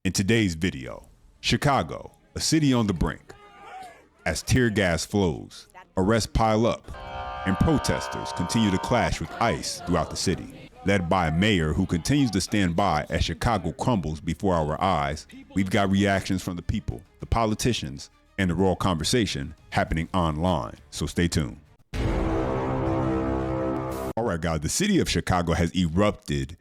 In today's video, Chicago, a city on the brink. As tear gas flows, arrests pile up, and protesters continue to clash with ICE throughout the city. Led by a mayor who continues to stand by as Chicago crumbles before our eyes, we've got reactions from the people, the politicians, and the raw conversation happening online, so stay tuned. All right, guys, the city of Chicago has erupted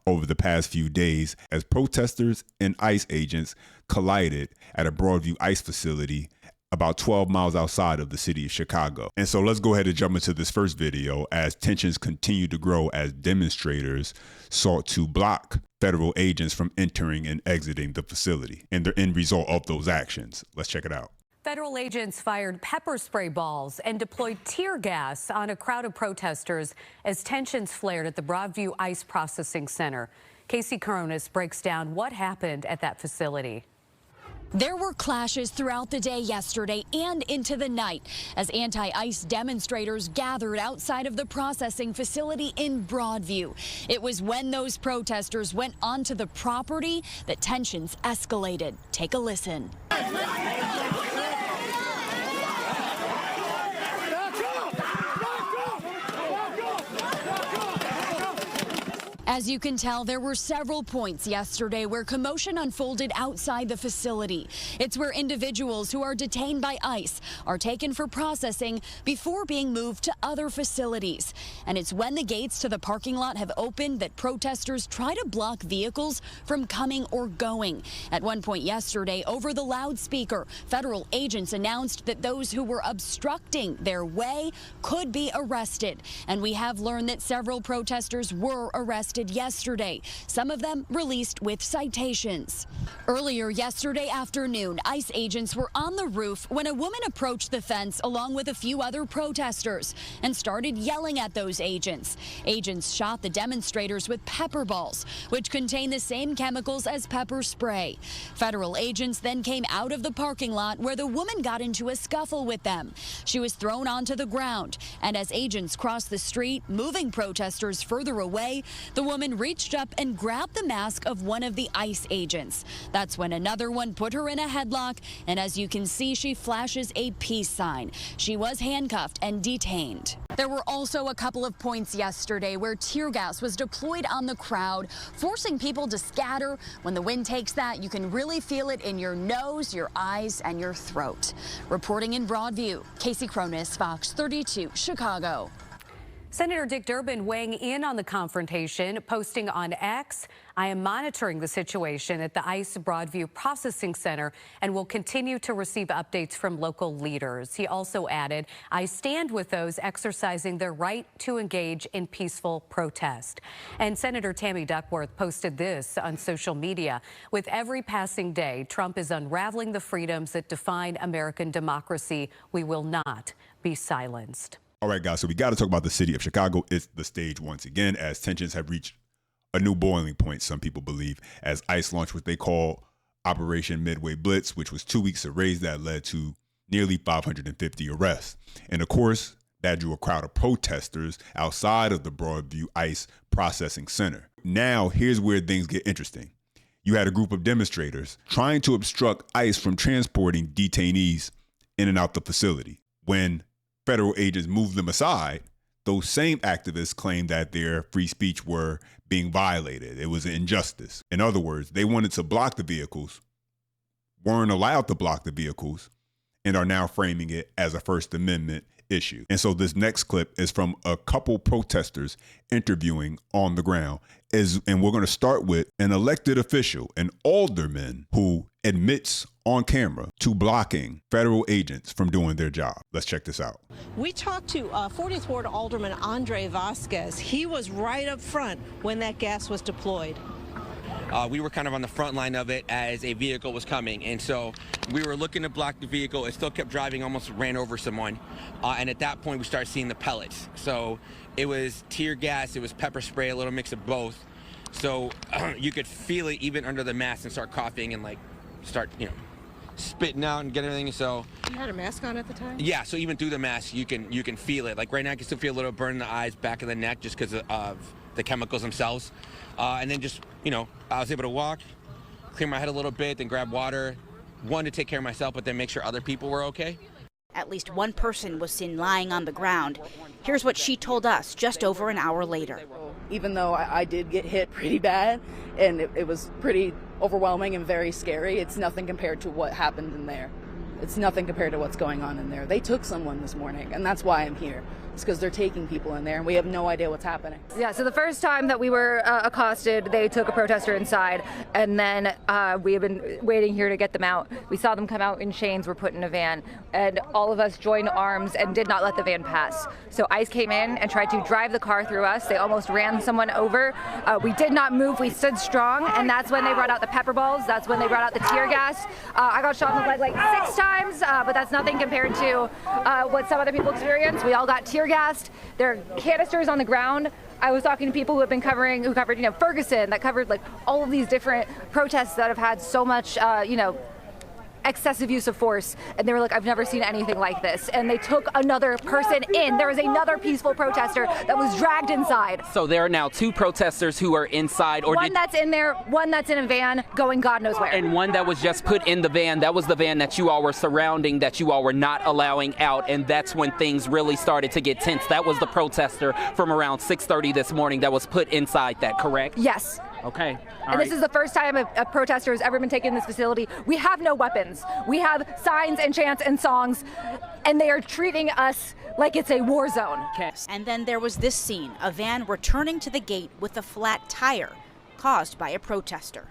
over the past few days as protesters and ICE agents collided at a Broadview ICE facility about 12 miles outside of the city of Chicago. And so let's go ahead and jump into this first video as tensions continue to grow as demonstrators sought to block federal agents from entering and exiting the facility and the end result of those actions. Let's check it out. Federal agents fired pepper spray balls and deployed tear gas on a crowd of protesters as tensions flared at the Broadview ICE Processing Center. Casey Coronis breaks down what happened at that facility. There were clashes throughout the day yesterday and into the night as anti-ICE demonstrators gathered outside of the processing facility in Broadview. It was when those protesters went onto the property that tensions escalated. Take a listen. As you can tell, there were several points yesterday where commotion unfolded outside the facility. It's where individuals who are detained by ICE are taken for processing before being moved to other facilities. And it's when the gates to the parking lot have opened that protesters try to block vehicles from coming or going. At one point yesterday, over the loudspeaker, federal agents announced that those who were obstructing their way could be arrested. And we have learned that several protesters were arrested yesterday, some of them released with citations. Earlier yesterday afternoon, ICE agents were on the roof when a woman approached the fence along with a few other protesters and started yelling at those agents. Agents shot the demonstrators with pepper balls, which contain the same chemicals as pepper spray. Federal agents then came out of the parking lot where the woman got into a scuffle with them. She was thrown onto the ground, and as agents crossed the street, moving protesters further away, the woman reached up and grabbed the mask of one of the ICE agents. That's when another one put her in a headlock, and as you can see, she flashes a peace sign. She was handcuffed and detained. There were also a couple of points yesterday where tear gas was deployed on the crowd, forcing people to scatter. When the wind takes that, you can really feel it in your nose, your eyes, and your throat. Reporting in Broadview, Casey Coronis, Fox 32, Chicago. Senator Dick Durbin weighing in on the confrontation, posting on X, "I am monitoring the situation at the ICE Broadview Processing Center and will continue to receive updates from local leaders." He also added, "I stand with those exercising their right to engage in peaceful protest." And Senator Tammy Duckworth posted this on social media. "With every passing day, Trump is unraveling the freedoms that define American democracy. We will not be silenced." All right, guys, so we got to talk about the city of Chicago. It's the stage once again as tensions have reached a new boiling point, some people believe, as ICE launched what they call Operation Midway Blitz, which was 2 weeks of raids that led to nearly 550 arrests. And of course, that drew a crowd of protesters outside of the Broadview ICE Processing Center. Now, here's where things get interesting. You had a group of demonstrators trying to obstruct ICE from transporting detainees in and out the facility. When federal agents moved them aside, those same activists claimed that their free speech were being violated. It was an injustice. In other words, they wanted to block the vehicles, weren't allowed to block the vehicles, and are now framing it as a First Amendment issue. And so this next clip is from a couple protesters interviewing on the ground. And we're going to start with an elected official, an alderman, who admits on camera to blocking federal agents from doing their job. Let's check this out. We talked to 40th Ward Alderman Andre Vasquez. He was right up front when that gas was deployed. We were kind of on the front line of it as a vehicle was coming, and so we were looking to block the vehicle. It still kept driving, almost ran over someone, and at that point we started seeing the pellets. So it was tear gas, it was pepper spray, a little mix of both. So you could feel it even under the mask and start coughing and like start, spitting out and get everything. So you had a mask on at the time? Yeah, so even through the mask you can feel it. Like right now I can still feel a little burn in the eyes, back of the neck, just because of the chemicals themselves. And then just, I was able to walk, clear my head a little bit, then grab water. One, to take care of myself, but then make sure other people were okay. At least one person was seen lying on the ground. Here's what she told us just over an hour later. Even though I did get hit pretty bad, and it was pretty overwhelming and very scary, it's nothing compared to what happened in there. It's nothing compared to what's going on in there. They took someone this morning, and that's why I'm here. It's because they're taking people in there, and we have no idea what's happening. Yeah, so the first time that we were accosted, they took a protester inside, and then we have been waiting here to get them out. We saw them come out in chains, were put in a van, and all of us joined arms and did not let the van pass. So ICE came in and tried to drive the car through us. They almost ran someone over. We did not move, we stood strong, and that's when they brought out the pepper balls, that's when they brought out the tear gas. I got shot in the leg like 6 times, but that's nothing compared to what some other people experienced. We all got tear gassed. There are canisters on the ground. I was talking to people who covered, Ferguson, that covered like all of these different protests that have had so much, excessive use of force, and they were like, I've never seen anything like this. And they took another person in. There was another peaceful protester that was dragged inside. So there are now 2 protesters who are inside, or one that's in there, one that's in a van going God knows where. And one that was just put in the van. That was the van that you all were surrounding, that you all were not allowing out, and that's when things really started to get tense. That was the protester from around 6:30 this morning that was put inside that, correct? Yes. Okay. And this is the first time a protester has ever been taken in this facility. We have no weapons. We have signs and chants and songs, and they are treating us like it's a war zone. Okay. And then there was this scene, a van returning to the gate with a flat tire caused by a protester.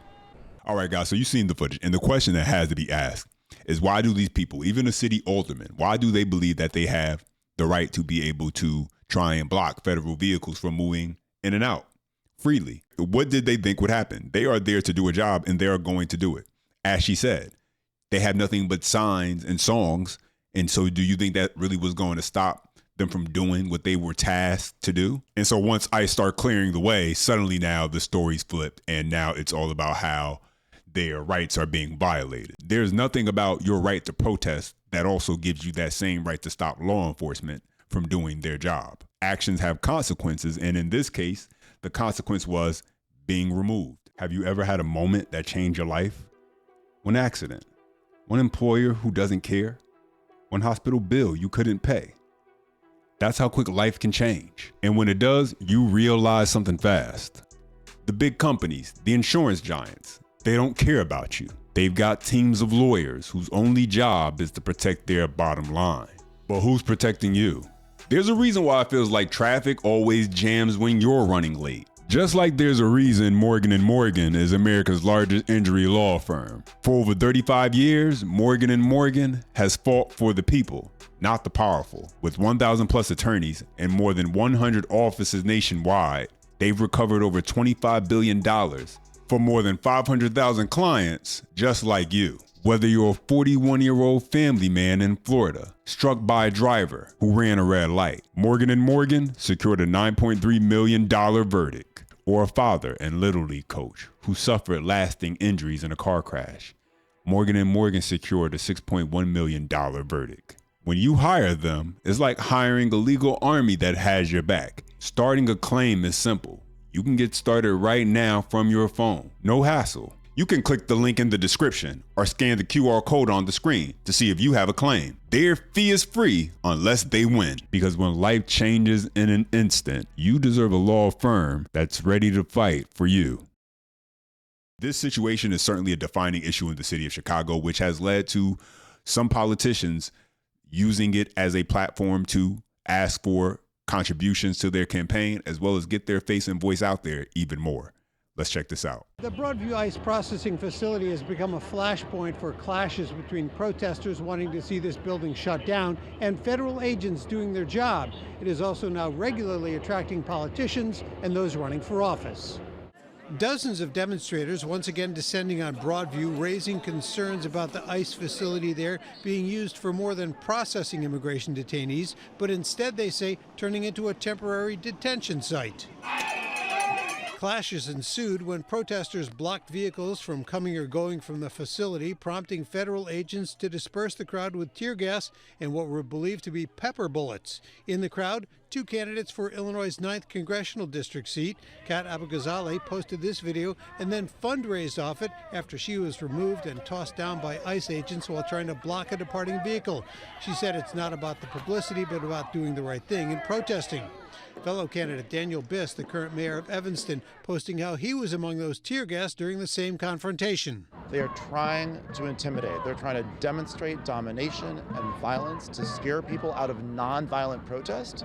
All right, guys, so you've seen the footage, and the question that has to be asked is, why do these people, even the city aldermen, why do they believe that they have the right to be able to try and block federal vehicles from moving in and out freely? What did they think would happen? They are there to do a job, and they are going to do it. As she said, they have nothing but signs and songs. And so do you think that really was going to stop them from doing what they were tasked to do? And so once I start clearing the way, suddenly now the story's flipped, and now it's all about how their rights are being violated. There's nothing about your right to protest that also gives you that same right to stop law enforcement from doing their job. Actions have consequences, and in this case, the consequence was being removed. Have you ever had a moment that changed your life? One accident, one employer who doesn't care, one hospital bill you couldn't pay. That's how quick life can change. And when it does, you realize something fast. The big companies, the insurance giants, they don't care about you. They've got teams of lawyers whose only job is to protect their bottom line. But who's protecting you? There's a reason why it feels like traffic always jams when you're running late. Just like there's a reason Morgan & Morgan is America's largest injury law firm. For over 35 years, Morgan & Morgan has fought for the people, not the powerful. With 1,000 plus attorneys and more than 100 offices nationwide, they've recovered over $25 billion for more than 500,000 clients just like you. Whether you're a 41-year-old family man in Florida, struck by a driver who ran a red light, Morgan & Morgan secured a $9.3 million verdict. Or a father and Little League coach who suffered lasting injuries in a car crash, Morgan & Morgan secured a $6.1 million verdict. When you hire them, it's like hiring a legal army that has your back. Starting a claim is simple. You can get started right now from your phone. No hassle. You can click the link in the description or scan the QR code on the screen to see if you have a claim. Their fee is free unless they win. Because when life changes in an instant, you deserve a law firm that's ready to fight for you. This situation is certainly a defining issue in the city of Chicago, which has led to some politicians using it as a platform to ask for contributions to their campaign, as well as get their face and voice out there even more. Let's check this out. The Broadview ICE processing facility has become a flashpoint for clashes between protesters wanting to see this building shut down and federal agents doing their job. It is also now regularly attracting politicians and those running for office. Dozens of demonstrators once again descending on Broadview, raising concerns about the ICE facility there being used for more than processing immigration detainees, but instead, they say, turning into a temporary detention site. Clashes ensued when protesters blocked vehicles from coming or going from the facility, prompting federal agents to disperse the crowd with tear gas and what were believed to be pepper bullets. In the crowd, Two candidates for Illinois' 9th congressional district seat, Kat Abu-Ghazaleh, posted this video and then fundraised off it after she was removed and tossed down by ICE agents while trying to block a departing vehicle. She said it's not about the publicity, but about doing the right thing and protesting. Fellow candidate Daniel Biss, the current mayor of Evanston, posting how he was among those tear gas during the same confrontation. They are trying to intimidate. They're trying to demonstrate domination and violence to scare people out of nonviolent protest.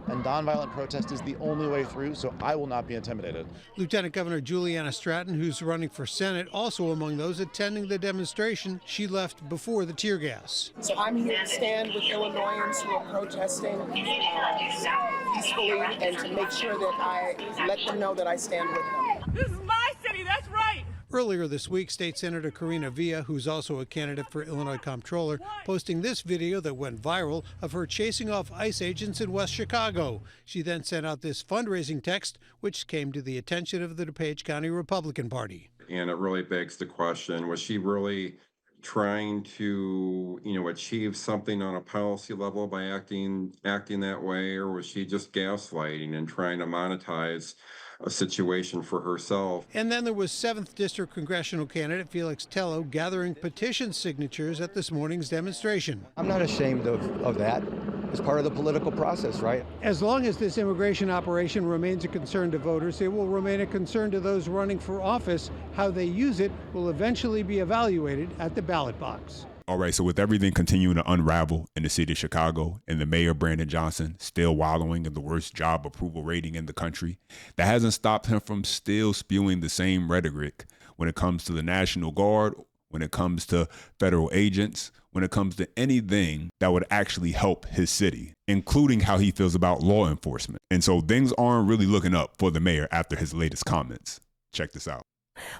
And nonviolent protest is the only way through, so I will not be intimidated. Lieutenant Governor Juliana Stratton, who's running for Senate, also among those attending the demonstration. She left before the tear gas. So I'm here to stand with Illinoisans who are protesting peacefully and to make sure that I let them know that I stand with them. This is my city, that's right. Earlier this week, State Senator Karina Villa, who's also a candidate for Illinois Comptroller, posting this video that went viral of her chasing off ICE agents in West Chicago. She then sent out this fundraising text, which came to the attention of the DuPage County Republican Party. And it really begs the question, was she really trying to, achieve something on a policy level by acting that way, or was she just gaslighting and trying to monetize a situation for herself? And then there was 7th District congressional candidate Felix Tello gathering petition signatures at this morning's demonstration. I'm not ashamed of that. It's part of the political process, right? As long as this immigration operation remains a concern to voters, it will remain a concern to those running for office. How they use it will eventually be evaluated at the ballot box. All right, so with everything continuing to unravel in the city of Chicago and the mayor, Brandon Johnson, still wallowing in the worst job approval rating in the country, that hasn't stopped him from still spewing the same rhetoric when it comes to the National Guard, when it comes to federal agents, when it comes to anything that would actually help his city, including how he feels about law enforcement. And so things aren't really looking up for the mayor after his latest comments. Check this out.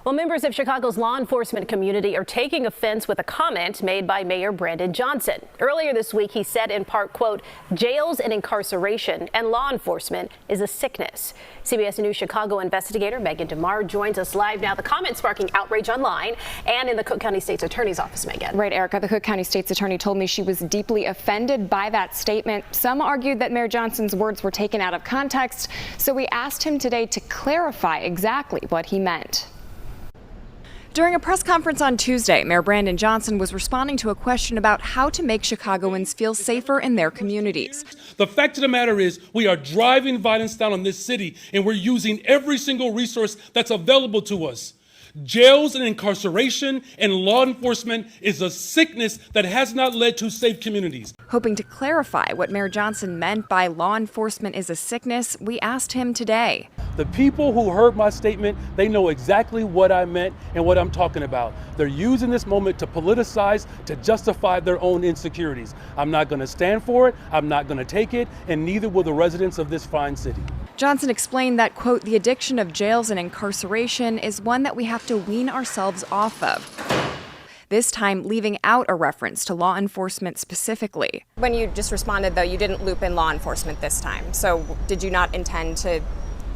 Well, members of Chicago's law enforcement community are taking offense with a comment made by Mayor Brandon Johnson. Earlier this week, he said in part, quote, jails and incarceration and law enforcement is a sickness. CBS News Chicago investigator Megan DeMar joins us live now. The comment sparking outrage online and in the Cook County State's Attorney's Office, Megan. Right, Erica. The Cook County State's Attorney told me she was deeply offended by that statement. Some argued that Mayor Johnson's words were taken out of context, so we asked him today to clarify exactly what he meant. During a press conference on Tuesday, Mayor Brandon Johnson was responding to a question about how to make Chicagoans feel safer in their communities. The fact of the matter is we are driving violence down on this city, and we're using every single resource that's available to us. Jails and incarceration and law enforcement is a sickness that has not led to safe communities. Hoping to clarify what Mayor Johnson meant by law enforcement is a sickness, we asked him today. The people who heard my statement, they know exactly what I meant and what I'm talking about. They're using this moment to politicize, to justify their own insecurities. I'm not going to stand for it, I'm not going to take it, and neither will the residents of this fine city. Johnson explained that, quote, the addiction of jails and incarceration is one that we have to wean ourselves off of. This time leaving out a reference to law enforcement specifically. When you just responded, though, you didn't loop in law enforcement this time. So did you not intend to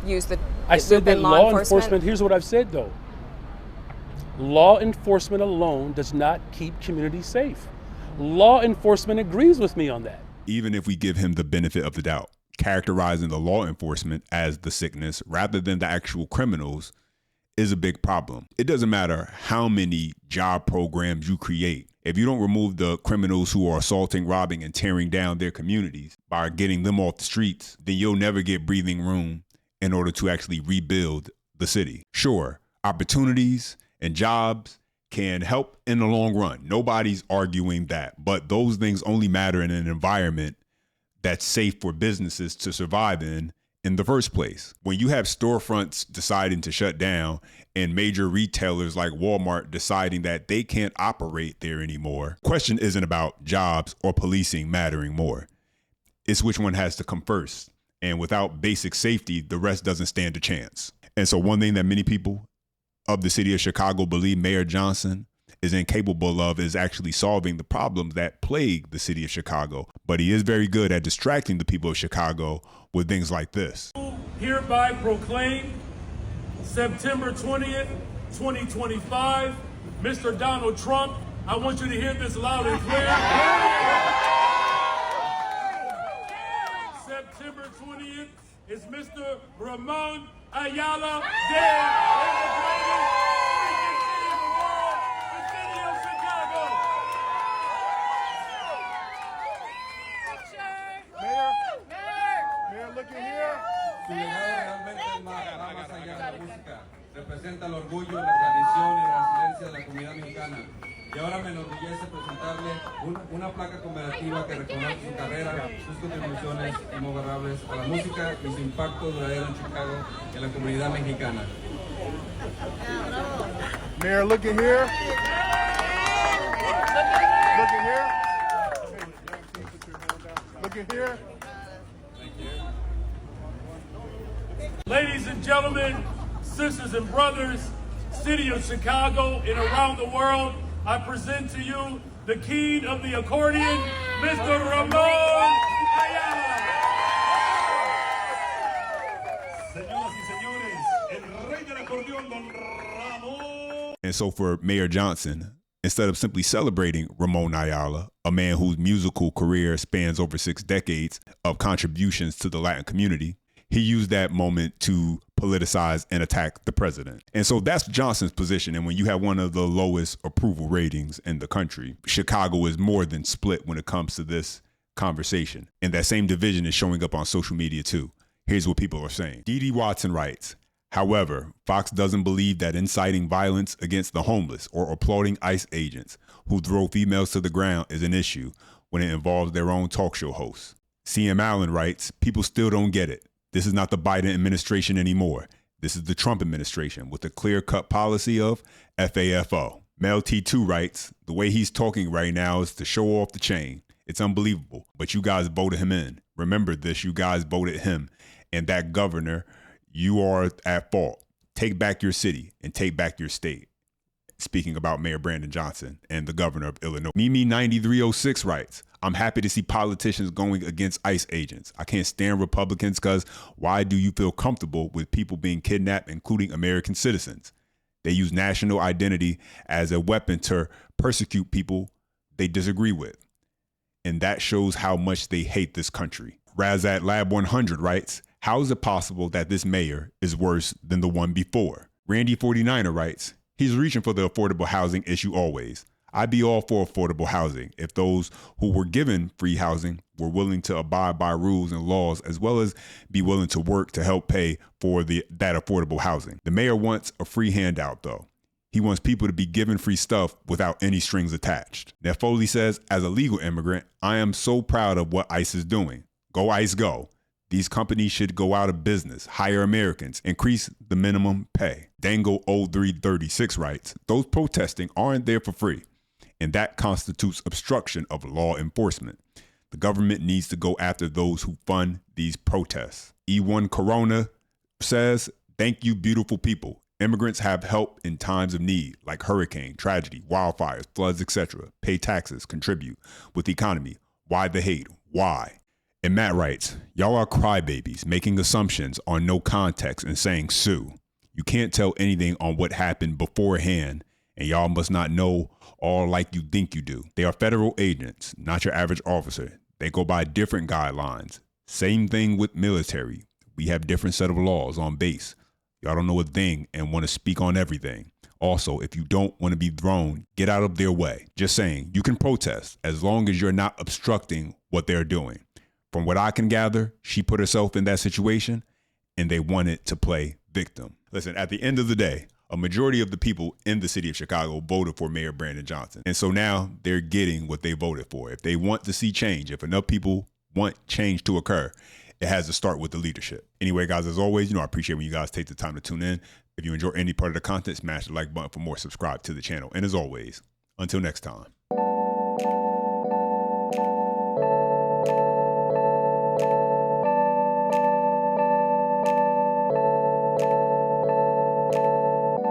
use the I said that law enforcement, here's what I've said, though. Law enforcement alone does not keep communities safe. Law enforcement agrees with me on that. Even if we give him the benefit of the doubt, characterizing the law enforcement as the sickness rather than the actual criminals is a big problem. It doesn't matter how many job programs you create. If you don't remove the criminals who are assaulting, robbing, and tearing down their communities by getting them off the streets, then you'll never get breathing room in order to actually rebuild the city. Sure, opportunities and jobs can help in the long run. Nobody's arguing that, but those things only matter in an environment that's safe for businesses to survive in the first place. When you have storefronts deciding to shut down and major retailers like Walmart deciding that they can't operate there anymore, question isn't about jobs or policing mattering more. It's which one has to come first. And without basic safety, the rest doesn't stand a chance. And so one thing that many people of the city of Chicago believe Mayor Johnson is incapable of is actually solving the problems that plague the city of Chicago. But he is very good at distracting the people of Chicago with things like this. Hereby proclaim September 20th, 2025, Mr. Donald Trump, I want you to hear this loud and clear. September 20th. Ramon Ayala there in the greatest freaking city in the world, the city of Chicago. Mayor, look at here. Su legado realmente va más allá de la música. Representa el orgullo, la tradición y la resiliencia de la comunidad mexicana. Y ahora me enorgullece presentarle una placa conmemorativa que reconoce su carrera, sus contribuciones imborrables a la música y su impacto duradero en Chicago y en la comunidad mexicana. Mayor, look at here. Look at here. Look at here. Ladies and gentlemen, sisters and brothers, city of Chicago and around the world, I present to you the king of the accordion, Mr. Ramon Ayala. Señoras y señores, el rey del acordeón, don Ramon. And so for Mayor Johnson, instead of simply celebrating Ramon Ayala, a man whose musical career spans over 6 decades of contributions to the Latin community, he used that moment to politicize and attack the president. And so that's Johnson's position. And when you have one of the lowest approval ratings in the country, Chicago is more than split when it comes to this conversation. And that same division is showing up on social media too. Here's what people are saying. Dee Watson writes, however, Fox doesn't believe that inciting violence against the homeless or applauding ICE agents who throw females to the ground is an issue when it involves their own talk show hosts. CM Allen writes, people still don't get it. This is not the Biden administration anymore. This is the Trump administration with a clear-cut policy of FAFO. Mel T2 writes, the way he's talking right now is to show off the chain. It's unbelievable, but you guys voted him in. Remember this, you guys voted him. And that governor, you are at fault. Take back your city and take back your state. Speaking about Mayor Brandon Johnson and the governor of Illinois. Mimi9306 writes, I'm happy to see politicians going against ICE agents. I can't stand Republicans because why do you feel comfortable with people being kidnapped, including American citizens? They use national identity as a weapon to persecute people they disagree with. And that shows how much they hate this country. Razat Lab 100 writes, how is it possible that this mayor is worse than the one before? Randy 49er writes, he's reaching for the affordable housing issue always. I'd be all for affordable housing if those who were given free housing were willing to abide by rules and laws, as well as be willing to work to help pay for that affordable housing. The mayor wants a free handout, though. He wants people to be given free stuff without any strings attached. Now, Foley says, as a legal immigrant, I am so proud of what ICE is doing. Go ICE, go. These companies should go out of business, hire Americans, increase the minimum pay. Dango 0336 writes, those protesting aren't there for free, and that constitutes obstruction of law enforcement. The government needs to go after those who fund these protests. E1 Corona says, thank you, beautiful people. Immigrants have help in times of need, like hurricane, tragedy, wildfires, floods, etc. Pay taxes, contribute with the economy. Why the hate? Why? And Matt writes, y'all are crybabies, making assumptions on no context and saying sue. You can't tell anything on what happened beforehand, and y'all must not know all like you think you do. They are federal agents, not your average officer. They go by different guidelines. Same thing with military. We have different set of laws on base. Y'all don't know a thing and want to speak on everything. Also, if you don't want to be thrown, get out of their way. Just saying, you can protest as long as you're not obstructing what they're doing. From what I can gather, she put herself in that situation and they wanted to play victim. Listen, at the end of the day, a majority of the people in the city of Chicago voted for Mayor Brandon Johnson. And so now they're getting what they voted for. If they want to see change, if enough people want change to occur, it has to start with the leadership. Anyway, guys, as always, I appreciate when you guys take the time to tune in. If you enjoy any part of the content, smash the like button for more, subscribe to the channel. And as always, until next time.